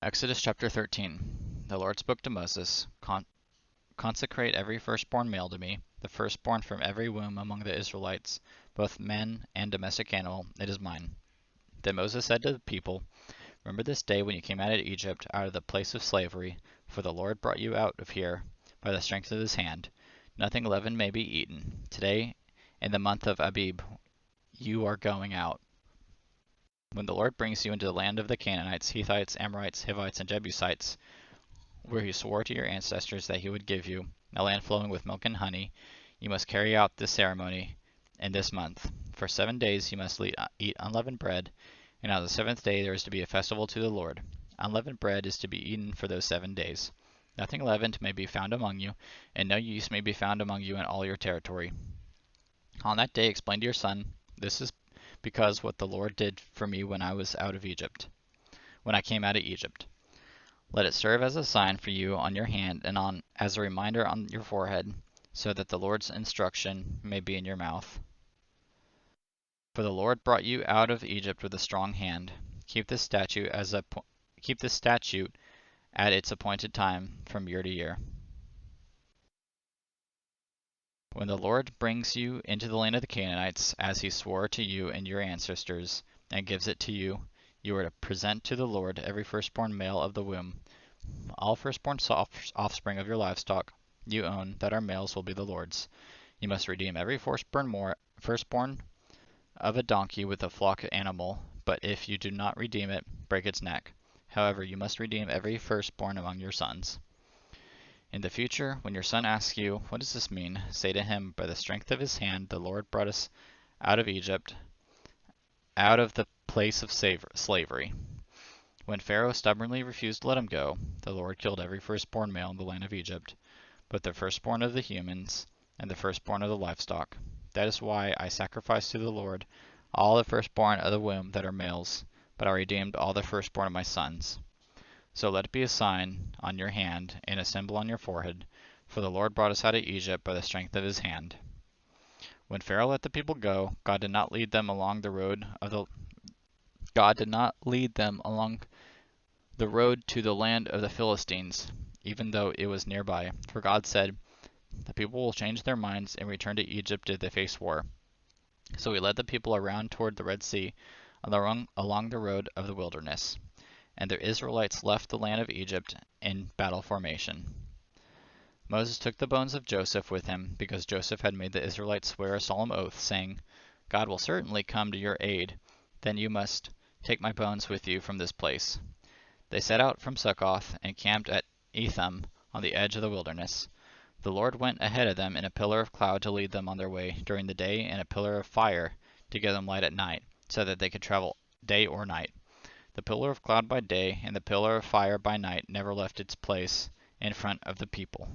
Exodus chapter 13. The Lord spoke to Moses, Consecrate every firstborn male to me, the firstborn from every womb among the Israelites, both men and domestic animal, it is mine. Then Moses said to the people, Remember this day when you came out of Egypt, out of the place of slavery, for the Lord brought you out of here by the strength of his hand. Nothing leavened may be eaten. Today, in the month of Abib, you are going out. When the Lord brings you into the land of the Canaanites, Hittites, Amorites, Hivites, and Jebusites, where he swore to your ancestors that he would give you, a land flowing with milk and honey, you must carry out this ceremony in this month. For 7 days you must eat unleavened bread, and on the seventh day there is to be a festival to the Lord. Unleavened bread is to be eaten for those 7 days. Nothing leavened may be found among you, and no yeast may be found among you in all your territory. On that day explain to your son, This is because what the Lord did for me when I was out of Egypt, when I came out of Egypt. Let it serve as a sign for you on your hand and as a reminder on your forehead, so that the Lord's instruction may be in your mouth. For the Lord brought you out of Egypt with a strong hand. Keep this statute at its appointed time from year to year. When the Lord brings you into the land of the Canaanites, as he swore to you and your ancestors, and gives it to you, you are to present to the Lord every firstborn male of the womb. All firstborn offspring of your livestock you own that are males will be the Lord's. You must redeem every firstborn of a donkey with a flock animal, but if you do not redeem it, break its neck. However, you must redeem every firstborn among your sons. In the future, when your son asks you, What does this mean? Say to him, By the strength of his hand, the Lord brought us out of Egypt, out of the place of slavery. When Pharaoh stubbornly refused to let him go, the Lord killed every firstborn male in the land of Egypt, both the firstborn of the humans and the firstborn of the livestock. That is why I sacrifice to the Lord all the firstborn of the womb that are males, but I redeemed all the firstborn of my sons. So let it be a sign on your hand and a symbol on your forehead, for the Lord brought us out of Egypt by the strength of his hand. When Pharaoh let the people go, God did not lead them along the road to the land of the Philistines, even though it was nearby. For God said, The people will change their minds and return to Egypt if they face war. So he led the people around toward the Red Sea, along the road of the wilderness. And the Israelites left the land of Egypt in battle formation. Moses took the bones of Joseph with him, because Joseph had made the Israelites swear a solemn oath, saying, God will certainly come to your aid. Then you must take my bones with you from this place. They set out from Succoth and camped at Etham on the edge of the wilderness. The Lord went ahead of them in a pillar of cloud to lead them on their way during the day, and a pillar of fire to give them light at night, so that they could travel day or night. The pillar of cloud by day and the pillar of fire by night never left its place in front of the people.